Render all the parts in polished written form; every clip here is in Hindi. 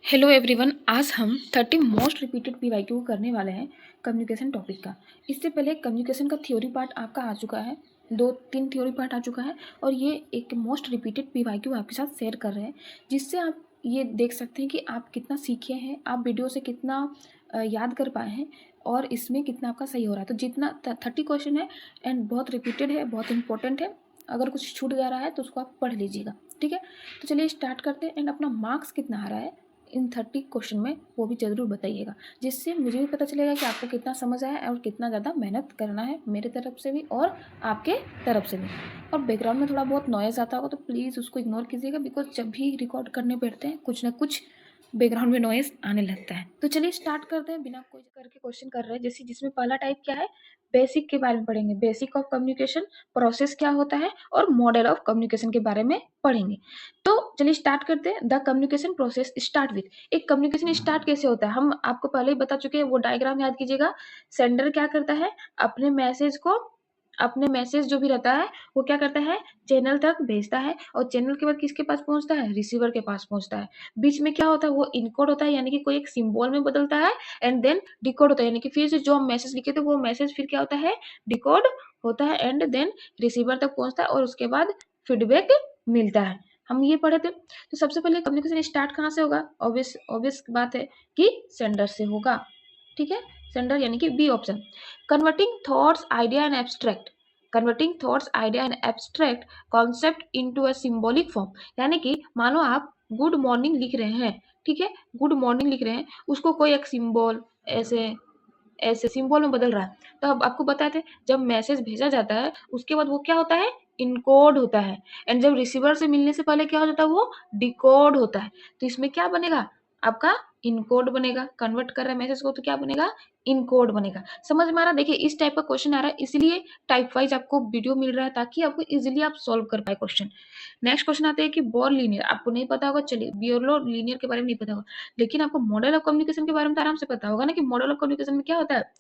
हेलो एवरीवन, आज हम 30 मोस्ट रिपीटेड पीवाईक्यू करने वाले हैं कम्युनिकेशन टॉपिक का। इससे पहले कम्युनिकेशन का थ्योरी पार्ट आपका आ चुका है, 2-3 थ्योरी पार्ट आ चुका है और ये एक मोस्ट रिपीटेड पीवाईक्यू आपके साथ शेयर कर रहे हैं, जिससे आप ये देख सकते हैं कि आप कितना सीखे हैं, आप वीडियो से कितना याद कर पाए हैं और इसमें कितना आपका सही हो रहा है। तो जितना 30 क्वेश्चन है एंड बहुत रिपीटेड है, बहुत इंपॉर्टेंट है। अगर कुछ छूट जा रहा है तो उसको आप पढ़ लीजिएगा, ठीक है। तो चलिए स्टार्ट करते हैं एंड अपना मार्क्स कितना आ रहा है इन 30 क्वेश्चन में वो भी ज़रूर बताइएगा, जिससे मुझे भी पता चलेगा कि आपको कितना समझ आया है और कितना ज़्यादा मेहनत करना है मेरे तरफ से भी और आपके तरफ से भी। और बैकग्राउंड में थोड़ा बहुत नॉइज़ आता होगा तो प्लीज़ उसको इग्नोर कीजिएगा, बिकॉज जब भी रिकॉर्ड करने बैठते हैं कुछ ना कुछ बैकग्राउंड में नॉइज़ आने लगता है। तो चलिए स्टार्ट करते हैं, बिना कोई करके क्वेश्चन कर रहे हैं। जैसे जिसमें पहला टाइप क्या है, बेसिक के बारे में पढ़ेंगे, बेसिक ऑफ कम्युनिकेशन, प्रोसेस क्या होता है और मॉडल ऑफ कम्युनिकेशन के बारे में पढ़ेंगे। तो चलिए स्टार्ट करते हैं। The communication process start with, एक कम्युनिकेशन स्टार्ट कैसे होता है हम आपको पहले ही बता चुके हैं, वो डायग्राम याद कीजिएगा। सेंडर क्या करता है, अपने मैसेज जो भी रहता है वो क्या करता है, चैनल तक भेजता है और चैनल के बाद किसके पास पहुंचता है, रिसीवर के पास पहुंचता है। बीच में क्या होता है, वो इनकोड होता है, यानी कि कोई एक सिंबल में बदलता है एंड देन डिकोड होता है, यानी कि फिर से जो हम मैसेज लिखे थे वो मैसेज फिर क्या होता है, डिकोड होता है एंड देन रिसीवर तक पहुंचता है और उसके बाद फीडबैक मिलता है। हम ये पढ़े थे। तो सबसे पहले कम्युनिकेशन स्टार्ट कहाँ से होगा, ऑब्वियस बात है कि सेंडर से होगा, ठीक है। सेंडर यानी कि B option. Converting thoughts idea and abstract, converting thoughts idea and abstract concept into a symbolic form, यानी कि मानो आप गुड मॉर्निंग लिख रहे हैं, ठीक है, गुड मॉर्निंग लिख रहे हैं, उसको कोई एक सिंबल ऐसे ऐसे सिंबल में बदल रहा है। तो अब आपको बताए थे जब मैसेज भेजा जाता है उसके बाद वो क्या होता है, इनकोड होता है एंड जब रिसीवर से मिलने से पहले क्या हो जाता है, वो डिकोड होता है। तो इसमें क्या बनेगा, आपका इनकोड बनेगा। कन्वर्ट कर रहा है मैसेज को तो क्या बनेगा, इनकोड बनेगा। समझ में आ रहा, देखिए इस टाइप का क्वेश्चन आ रहा है, इसलिए टाइप वाइज आपको वीडियो मिल रहा है ताकि आपको इजीली आप सॉल्व कर पाए क्वेश्चन। नेक्स्ट क्वेश्चन आते हैं कि बोर लीनियर, आपको नहीं पता होगा, चलिए बियोलो लीनियर के बारे में नहीं पता होगा, लेकिन आपको मॉडल ऑफ कम्युनिकेशन के बारे में तो आराम से पता होगा ना, कि मॉडल ऑफ कम्युनिकेशन में क्या होता है,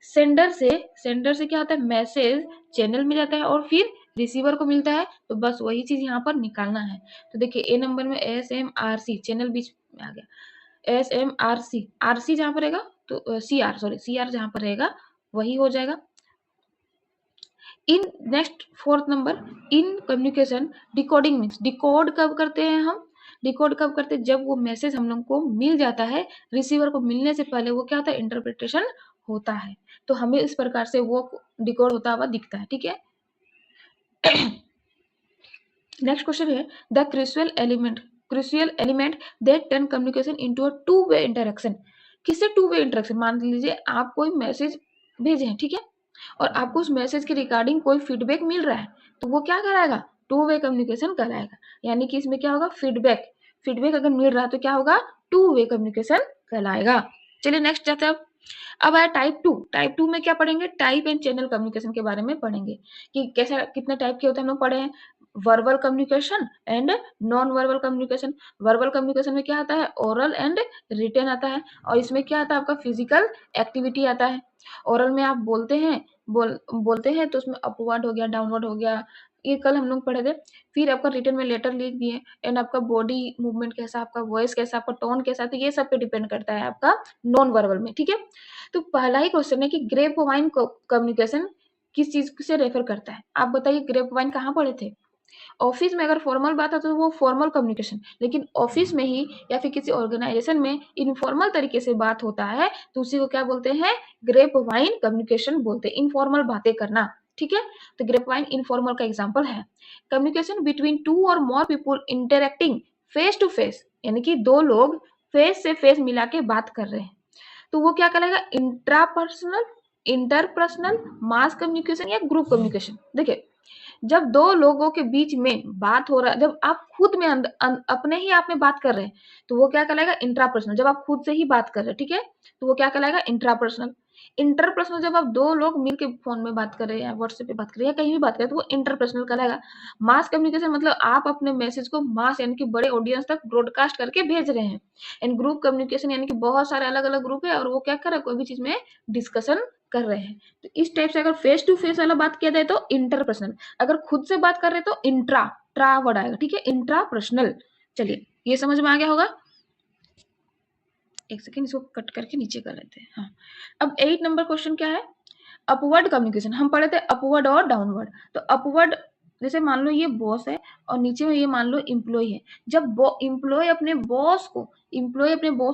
सेंडर से क्या होता है, मैसेज चैनल में जाता है और फिर रिसीवर को मिलता है। तो बस वही चीज यहाँ पर निकालना है। तो देखिए ए नंबर में SMRC, चैनल बीच में आ गया, SMRC, RC जहाँ पर रहेगा तो CR जहाँ पर रहेगा वही हो जाएगा। In next fourth number, in communication decoding means, decode कब करते हैं हम, डिकोड कब करते हैं, जब वो मैसेज हम लोग को मिल जाता है, रिसीवर को मिलने से पहले वो क्या होता है, इंटरप्रिटेशन होता है। तो हमें इस प्रकार से वो डिकोड होता हुआ दिखता है, ठीक है। नेक्स्ट क्वेश्चन है the crucial element that turn communication into a two way interaction. किससे टू वे इंटरेक्शन, मान लीजिए आप कोई मैसेज भेजे हैं, ठीक है, और आपको उस मैसेज के रिगार्डिंग कोई फीडबैक मिल रहा है, तो वो क्या कराएगा, टू वे कम्युनिकेशन कहलाएगा। यानी कि इसमें क्या होगा, फीडबैक, फीडबैक अगर मिल रहा है तो क्या होगा, टू वे कम्युनिकेशन कहलाएगा। चलिए नेक्स्ट जाते हैं। अब आया टाइप टू में क्या पढ़ेंगे, टाइप एंड चैनल कम्युनिकेशन के बारे में पढ़ेंगे कि कैसा कितने टाइप के होते हैं, हम लोग पढ़े हैं। Verbal communication and non verbal communication. Verbal communication में क्या आता है, ओरल एंड रिटन आता है, और इसमें क्या आता है, आपका फिजिकल एक्टिविटी आता है। ओरल में आप बोलते हैं तो उसमें अपवर्ड हो गया, डाउनवर्ड हो गया, ये कल हम लोग पढ़े थे। फिर आपका रिटन में लेटर लिख दिए एंड आपका बॉडी मूवमेंट कैसा, आपका वॉइस कैसा, आपका टोन कैसा, तो ये सब पे डिपेंड करता है आपका नॉन वर्बल में, ठीक है। तो पहला ही क्वेश्चन है कि ग्रेप वाइन कम्युनिकेशन किस चीज से रेफर करता है, आप बताइए ग्रेप वाइन कहाँ पढ़े थे। ऑफिस में अगर फॉर्मल बात है तो वो फॉर्मल कम्युनिकेशन, लेकिन ऑफिस में ही या फिर किसी ऑर्गेनाइजेशन में इनफॉर्मल तरीके से बात होता है तो उसी को क्या बोलते हैं, ग्रेप वाइन कम्युनिकेशन बोलते हैं, इनफॉर्मल बातें करना, ठीक है। तो ग्रेप वाइन इनफॉर्मल का एग्जाम्पल है। कम्युनिकेशन बिटवीन टू और more people interacting face to face, यानी कि दो लोग फेस से फेस मिला के बात कर रहे हैं, तो वो क्या कहलाएगा, इंट्रापर्सनल, इंटरपर्सनल, मास कम्युनिकेशन या ग्रुप कम्युनिकेशन। देखिए जब दो लोगों के बीच में बात हो रहा है, जब आप खुद में अपने ही आप में बात कर रहे हैं तो वो क्या कहलाएगा, इंट्रापर्सनल, जब आप खुद से ही बात कर रहे हैं, ठीक है, तो वो क्या कहलाएगा, इंट्रापर्सनल। इंटरपर्सनल जब आप दो लोग मिलकर फोन में बात कर रहे हैं या व्हाट्सएप पे बात कर रहे हैं या कहीं भी बात कर रहे हैं तो वो इंटरपर्सनल कहलाएगा। मास कम्युनिकेशन मतलब आप अपने मैसेज को मास यानी कि बड़े ऑडियंस तक ब्रॉडकास्ट करके भेज रहे हैं। एंड ग्रुप कम्युनिकेशन यानी कि बहुत सारे अलग अलग ग्रुप है और वो क्या कर रहे हैं, कोई भी चीज में डिस्कशन कर रहे हैं। तो इस टाइप से अगर फेस टू फेस वाला बात किया जाए तो इंटरपर्सनल, अगर खुद से बात कर रहे तो ट्रा वर्ड आएगा, ठीक है, इंट्रा पर्सनल। चलिए ये समझ में आ गया होगा। एक सेकेंड, इसको कट करके नीचे कर लेते हैं। हाँ, अब 8 नंबर क्वेश्चन क्या है, अपवर्ड कम्युनिकेशन। हम पढ़े थे अपवर्ड और डाउनवर्ड। तो अपवर्ड, जैसे मान लो ये बॉस है और नीचे में ये मान लो इम्प्लॉय है। जब इम्प्लॉय अपने बॉस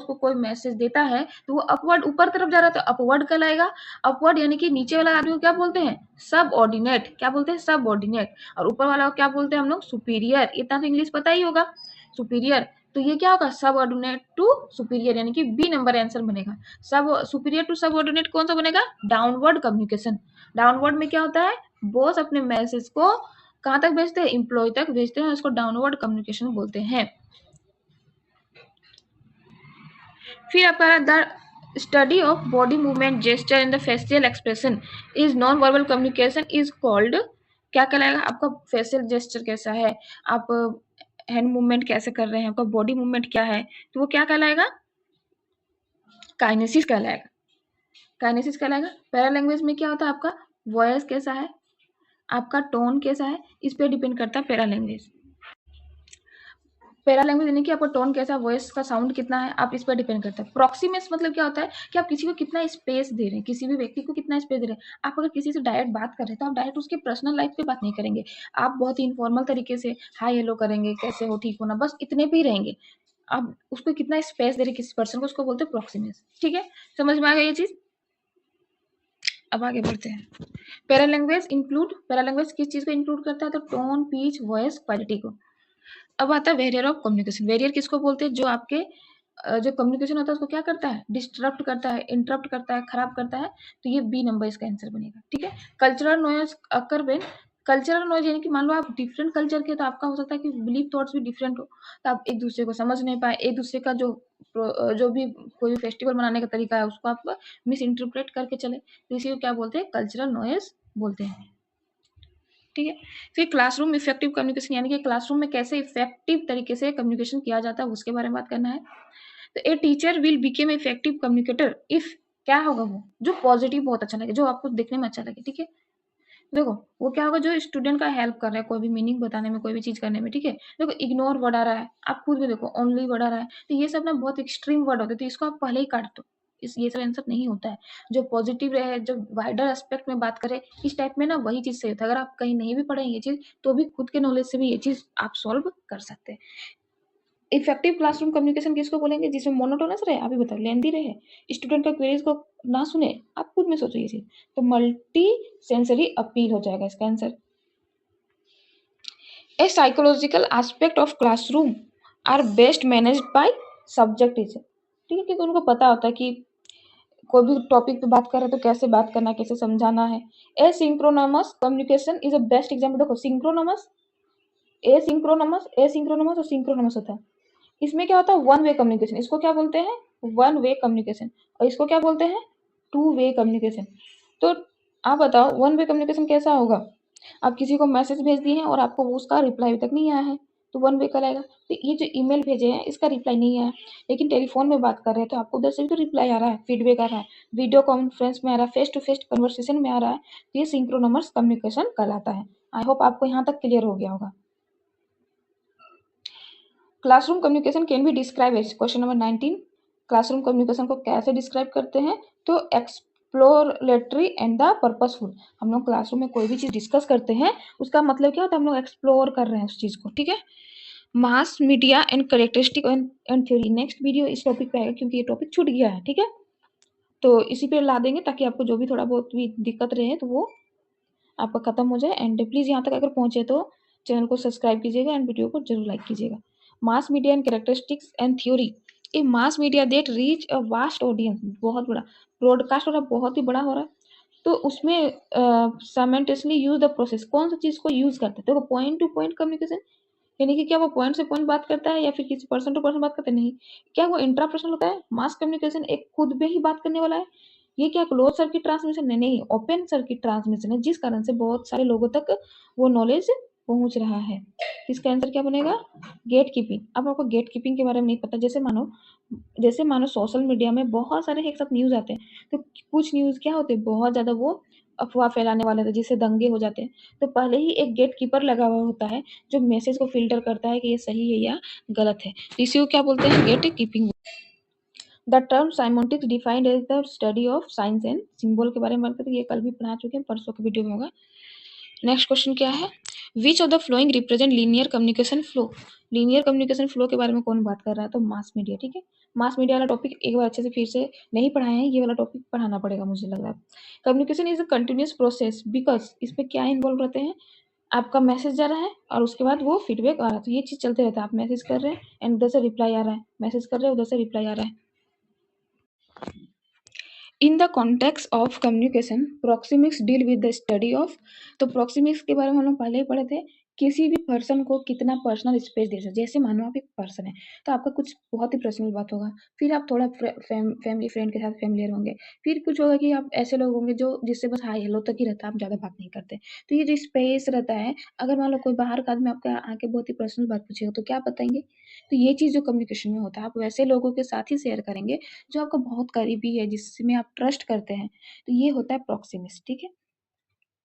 को कोई मैसेज देता है तो वो अपवर्ड ऊपर तरफ जा रहा है तो अपवर्ड कहलाएगा। अपवर्ड यानी कि नीचे वाला आदमी को क्या बोलते हैं, सब ऑर्डिनेट। क्या बोलते हैं, सब ऑर्डिनेट। और ऊपर वाला को क्या बोलते हैं हम लोग, सुपीरियर। इतना तो इंग्लिश पता ही होगा, सुपीरियर। तो ये क्या होगा, सब ऑर्डिनेट टू सुपीरियर, यानी कि बी नंबर आंसर बनेगा। सब सुपीरियर टू सब ऑर्डिनेट कौन सा बनेगा, डाउनवर्ड कम्युनिकेशन। डाउनवर्ड में क्या होता है, बॉस अपने मैसेज को कहां तक भेजते हैं, इंप्लॉय तक भेजते हैं, इसको डाउनवर्ड कम्युनिकेशन बोलते हैं। फिर आपका the study of body movement, gesture and the facial expression is non verbal communication is called, क्या कहलाएगा, आपका फेशियल जेस्चर कैसा है, आप हैंड मूवमेंट कैसे कर रहे हैं, आपका बॉडी मूवमेंट क्या है, तो वो क्या कहलाएगा, काइनेसिस कहलाएगा। काइनेसिस कहलाएगा। पैरा लैंग्वेज में क्या होता है, आपका वॉइस कैसा है, आपका टोन कैसा है, इस पे डिपेंड करता है पैरा लैंग्वेज। पैरा लैंग्वेज यानी कि आपका टोन कैसा, वॉइस का साउंड कितना है, आप इस पर डिपेंड करता है। प्रॉक्सिमिक्स मतलब क्या होता है कि आप किसी को कितना स्पेस दे रहे हैं, किसी भी व्यक्ति को कितना स्पेस दे रहे हैं। आप अगर किसी से डायरेक्ट बात कर रहे हैं तो आप डायरेक्ट उसके पर्सनल लाइफ पे बात नहीं करेंगे, आप बहुत ही इनफॉर्मल तरीके से हाय हेलो करेंगे, कैसे हो, ठीक हो ना, बस इतने पे ही रहेंगे। आप उसको कितना स्पेस दे रहे हैं किसी पर्सन को, उसको बोलते हैं प्रॉक्सिमिक्स। ठीक है, समझ में आ गया ये चीज। अब आगे बढ़ते हैं। पैरा लैंग्वेज किस चीज को इंक्लूड करता है, तो टोन, पीच, वॉइस, क्वालिटी को। अब आता है वेरियर ऑफ कम्युनिकेशन। वेरियर किसको बोलते हैं, जो आपके जो कम्युनिकेशन होता है उसको क्या करता है, डिस्टरप्ट करता है, इंटरप्ट करता है, खराब करता है। तो ये बी नंबर इसका आंसर बनेगा। ठीक है, cultural noise occur when, cultural noise यानी कि मान लो आप डिफरेंट कल्चर के, तो आपका हो सकता है कि बिलीफ थॉट्स भी डिफरेंट हो, तो आप एक दूसरे को समझ नहीं पाए, एक दूसरे का जो भी कोई भी फेस्टिवल मनाने का तरीका है उसको आप मिस इंटरप्रेट करके चले, तो इसी को क्या बोलते हैं, कल्चरल नॉइज बोलते हैं। ठीक है, फिर क्लासरूम इफेक्टिव कम्युनिकेशन, यानी कि क्लासरूम में कैसे इफेक्टिव तरीके से कम्युनिकेशन किया जाता है उसके बारे में बात करना है। तो a teacher will became effective communicator if, क्या होगा वो, जो पॉजिटिव बहुत अच्छा लगे, जो आपको देखने में अच्छा लगे। ठीक है, देखो वो क्या होगा, जो स्टूडेंट का हेल्प कर रहा है कोई भी मीनिंग बताने में, कोई भी चीज करने में। ठीक है, देखो इग्नोर वर्ड आ रहा है, आप खुद भी देखो ओनली वर्ड आ रहा है, तो ये सब ना बहुत एक्सट्रीम वर्ड होते हैं, तो इसको आप पहले ही काट दो। ये सब आंसर नहीं होता है। जो पॉजिटिव रहे, जो वाइडर एस्पेक्ट में बात करे, इस टाइप में ना वही चीज सही होता है। अगर आप कहीं नहीं भी पढ़े ये चीज, तो भी खुद के नॉलेज से भी ये चीज आप सॉल्व कर सकते हैं। इफेक्टिव क्लासरूम कम्युनिकेशन किसको बोलेंगे, जिसमें मोनोटोनस रहे, अभी बताओ, लेंदी रहे, स्टूडेंट का क्वेरीज को ना सुने, आप खुद में सोचो ये चीज, तो मल्टी सेंसरी अपील हो जाएगा इसका answer. A psychological aspect of classroom are best managed by subject teacher. ठीक है, क्योंकि उनको पता होता है कि कोई भी टॉपिक पे बात कर रहे हैं तो कैसे बात करना है, कैसे समझाना है। A synchronous communication is a best example. देखो सिंक्रोनमस, ए सिंक्रोनमस और सिंक्रोनमस होता है। इसमें क्या होता है, वन वे कम्युनिकेशन, इसको क्या बोलते हैं, वन वे कम्युनिकेशन, और इसको क्या बोलते हैं, टू वे कम्युनिकेशन। तो आप बताओ वन वे कम्युनिकेशन कैसा होगा, आप किसी को मैसेज भेज दिए हैं और आपको उसका रिप्लाई अभी तक नहीं आया है, तो वन वे कराएगा। तो ये जो ईमेल भेजे हैं इसका रिप्लाई नहीं आया, लेकिन टेलीफोन में बात कर रहे हैं तो आपको उधर से भी तो रिप्लाई आ रहा है, फीडबैक आ रहा है, वीडियो कॉन्फ्रेंस में आ रहा है, फेस टू फेस कन्वर्सेशन में आ रहा है, तो ये सिंक्रोनमस कम्युनिकेशन कहलाता है। आई होप आपको यहाँ तक क्लियर हो गया होगा। Classroom communication can be describe as, question number 19, classroom communication को कैसे डिस्क्राइब करते हैं, तो एक्सप्लोरेटरी एंड द पर्पसफुल। हम लोग क्लासरूम में कोई भी चीज डिस्कस करते हैं उसका मतलब क्या होता है, हम लोग एक्सप्लोर कर रहे हैं उस चीज को। ठीक है, mass media and characteristic and theory, next video इस टॉपिक पे आएगा क्योंकि ये टॉपिक छूट गया है। ठीक है, तो इसी पे ला देंगे ताकि आपको जो भी थोड़ा बहुत भी दिक्कत रहे तो वो आपका खत्म हो जाए। एंड प्लीज यहाँ तक अगर पहुंचे तो चैनल को सब्सक्राइब कीजिएगा एंड वीडियो को जरूर लाइक कीजिएगा। Mass media and characteristics and theory, A mass media that reach a vast audience, बहुत बड़ा ब्रॉडकास्ट हो रहा है, बहुत ही बड़ा हो रहा है, तो उसमें साइमल्टेनियसली यूज द प्रोसेस, कौन सा चीज को यूज करते हैं, देखो पॉइंट टू पॉइंट कम्युनिकेशन, यानी कि क्या वो पॉइंट से पॉइंट बात करता है या फिर किसी पर्सन टू पर्सन बात करते हैं, नहीं, क्या वो इंट्रापर्सनल होता है। मास कम्युनिकेशन एक खुद में ही बात करने वाला है, ये क्या क्लोज सर्किट ट्रांसमिशन है, नहीं, ओपन सर्किट ट्रांसमिशन है, जिस कारण से बहुत सारे लोगों तक वो नॉलेज पहुंच रहा है। इसका आंसर क्या बनेगा, गेट कीपिंग। अब आपको गेट कीपिंग के बारे में नहीं पता, जैसे मानो सोशल मीडिया में बहुत सारे एक साथ न्यूज आते हैं, तो कुछ न्यूज क्या होते हैं, बहुत ज्यादा वो अफवाह फैलाने वाले थे, जिससे दंगे हो जाते हैं, तो पहले ही एक गेट कीपर लगा हुआ होता है जो मैसेज को फिल्टर करता है कि ये सही है या गलत है, तो इसी को क्या बोलते हैं, gate keeping. The term semiotics defined as the study of science and symbol के बारे में बात करते हैं, ये कल भी पढ़ा चुके हैं, परसों के वीडियो में होगा। नेक्स्ट क्वेश्चन क्या है, which of the flowing represent linear communication flow. Linear communication flow के बारे में कौन बात कर रहा है, तो मास मीडिया। ठीक है, मास मीडिया वाला टॉपिक एक बार अच्छे से फिर से नहीं पढ़ाए हैं, ये वाला टॉपिक पढ़ाना पड़ेगा मुझे लग रहा है। Communication is a continuous process because इसमें क्या इन्वॉल्व रहते हैं, आपका मैसेज जा रहा है और उसके बाद वो फीडबैक आ रहा है, तो ये चीज चलते रहता है। आप मैसेज कर रहे हैं एंड उधर से रिप्लाई आ रहा है, मैसेज कर रहे हैं उधर से रिप्लाई आ रहा है। In the context of communication proxemics deal with the study of, तो प्रोक्सीमिक्स के बारे में हम लोग पहले ही पढ़े थे, किसी भी पर्सन को कितना पर्सनल स्पेस दे सकते। जैसे मानो आप एक पर्सन है तो आपका कुछ बहुत ही पर्सनल बात होगा, फिर आप थोड़ा फैमिली फ्रेंड के साथ फेमिलियर होंगे, फिर कुछ होगा कि आप ऐसे लोग होंगे जो जिससे बस हाई हेलो तक ही रहता है, आप ज़्यादा बात नहीं करते। तो ये जो स्पेस रहता है, अगर मान लो कोई बाहर का आदमी आपके आके बहुत ही पर्सनल बात पूछेगा तो क्या बताएंगे। तो ये चीज़ जो कम्युनिकेशन में होता है, आप वैसे लोगों के साथ ही शेयर करेंगे जो आपका बहुत करीबी है, जिसमें आप ट्रस्ट करते हैं। तो ये होता है प्रॉक्सिमिक्स। ठीक है,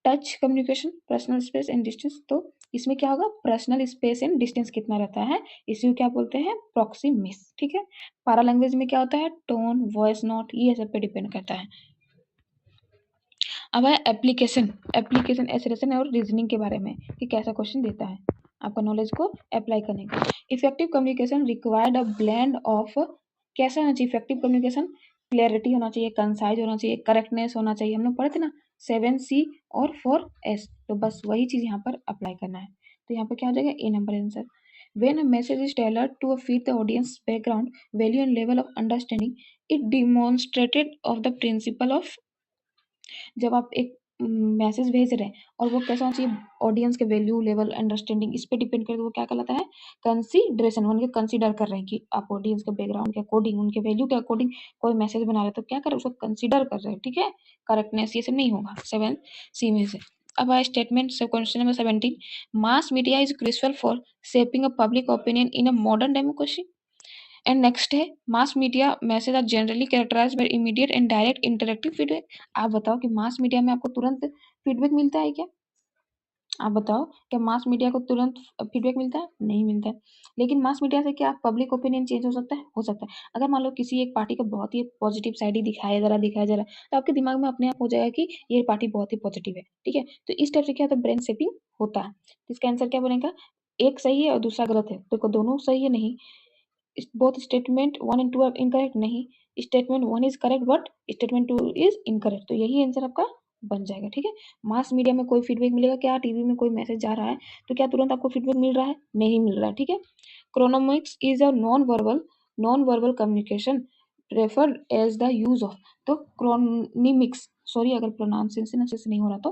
touch communication, personal space and distance, तो इसमें क्या होगा, पर्सनल स्पेस एंड डिस्टेंस कितना रहता है, इसी को क्या बोलते हैं, प्रॉक्सिमिक्स। ठीक है, पारा लैंग्वेज में क्या होता है, टोन, वॉइस नोट, ये सब पे डिपेंड करता है। अब है एप्लीकेशन, एप्लीकेशन एसेरेशन और रीजनिंग के बारे में कि कैसा क्वेश्चन देता है आपका नॉलेज को अप्लाई करने का। Effective communication required a blend of, कैसा होना चाहिए इफेक्टिव कम्युनिकेशन, क्लैरिटी होना चाहिए, कंसाइज होना चाहिए, करेक्टनेस होना चाहिए। हम लोग पढ़े थे ना 7C और 4S, तो बस वही चीज यहाँ पर अप्लाई करना है। तो यहाँ पर क्या हो जाएगा, A number answer. When a message is tailored to fit the audience background, value and level of understanding, it demonstrated of the principle of, जब आप एक मैसेज भेज रहे हैं और वो कैसा होना चाहिए, ऑडियंस के वैल्यू लेवल अंडरस्टैंडिंग इस पे डिपेंड करके वो क्या कहलाता है, कंसीडरेशन। उनके कंसीडर कर रहे हैं कि आप ऑडियंस के बैकग्राउंड के अकॉर्डिंग, उनके वैल्यू के अकॉर्डिंग कोई मैसेज बना रहे हैं, तो क्या कर रहे हैं, उसको कंसीडर कर रहे हैं। ठीक है, करेक्टनेस ये सब नहीं होगा 7C में से। अब आए statement, sub question number 17, mass media is crucial for shaping a public opinion in a modern democracy. And next है, mass media message are generally characterised by immediate and direct interactive feedback. आप बताओ कि मास मीडिया में आपको तुरंत फीडबैक मिलता है क्या, आप बताओ, क्या मास मीडिया को तुरंत फीडबैक मिलता है, नहीं मिलता है। लेकिन मास मीडिया से क्या पब्लिक ओपिनियन चेंज हो सकता है, हो सकता है। अगर मान लो किसी एक पार्टी का बहुत ही पॉजिटिव साइड ही दिखाया जा रहा है, तो आपके दिमाग में अपने आप हो जाएगा कि ये पार्टी बहुत ही पॉजिटिव है। ठीक है, तो इस टाइप से क्या होता है, ब्रेन शेपिंग होता है। तो इसका आंसर क्या बनेगा, एक सही है और दूसरा गलत है, तो दोनों सही है नहीं, both statement 1 and 2 are incorrect, नहीं, statement 1 is correct but statement 2 is incorrect, तो यही आंसर आपका बन जाएगा। ठीक है, मास मीडिया में कोई फीडबैक मिलेगा क्या, टीवी में कोई मैसेज जा रहा है तो क्या तुरंत आपको फीडबैक मिल रहा है, नहीं मिल रहा है। ठीक है, chronomics is a non verbal communication referred as the use of, तो क्रोनिमिक्स, सॉरी अगर प्रोनाउंसिएशन अच्छे से नहीं हो रहा तो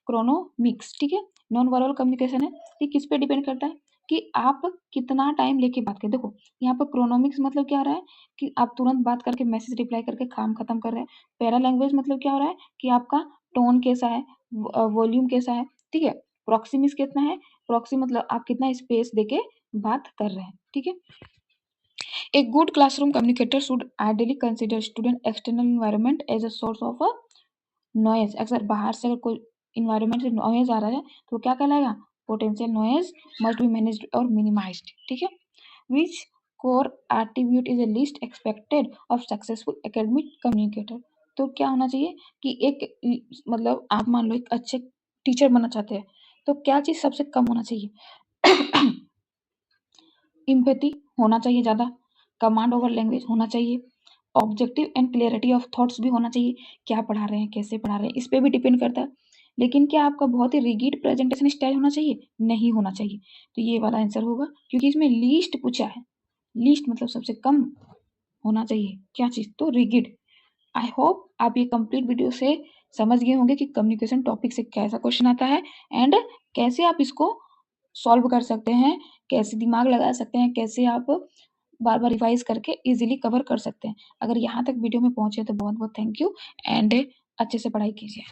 क्रोनोमिक्स। ठीक है, नॉन वर्बल कम्युनिकेशन है, ये किस पे डिपेंड करता है कि आप कितना टाइम लेके बात करें। देखो यहाँ पर क्रोनोमिक्स मतलब क्या हो रहा है कि आप तुरंत बात करके मैसेज रिप्लाई करके काम खत्म कर रहे हैं। पैरा लैंग्वेज मतलब क्या हो रहा है कि आपका टोन कैसा है, वॉल्यूम कैसा है। ठीक है, प्रॉक्सिमिक्स कितना है, प्रॉक्सी मतलब आप कितना स्पेस देके बात कर रहे हैं। ठीक है, A good classroom communicator should ideally consider student external environment as a source of a noise। अगर बाहर से अगर कोई environment से noise आ रहा है तो वो क्या कहलाएगा, potential noise must be managed और minimized। ठीक है, which core attribute is the least expected of successful academic communicator। तो क्या होना चाहिए कि एक मतलब आप मान लो एक अच्छे टीचर बनना चाहते हैं तो क्या चीज सबसे कम होना चाहिए, इम्पैथी होना चाहिए ज़्यादा, कमांड ओवर लैंग्वेज होना चाहिए, objective and clarity of thoughts भी होना चाहिए, क्या पढ़ा रहे हैं कैसे पढ़ा रहे हैं इस पे भी डिपेंड करता है। लेकिन क्या आपका बहुत ही रिगिड प्रेजेंटेशन स्टाइल होना चाहिए, नहीं होना चाहिए। तो ये वाला आंसर होगा क्योंकि इसमें लीस्ट पूछा है, लीस्ट मतलब सबसे कम होना चाहिए क्या चीज़, तो रिगिड। आई होप आप ये कंप्लीट वीडियो से समझ गए होंगे कि कम्युनिकेशन टॉपिक से कैसा क्वेश्चन आता है एंड कैसे आप इसको सॉल्व कर सकते हैं, कैसे दिमाग लगा सकते हैं, कैसे आप बार बार रिवाइज करके इजीली कवर कर सकते हैं। अगर यहाँ तक वीडियो में पहुंचे तो बहुत बहुत थैंक यू एंड अच्छे से पढ़ाई कीजिए।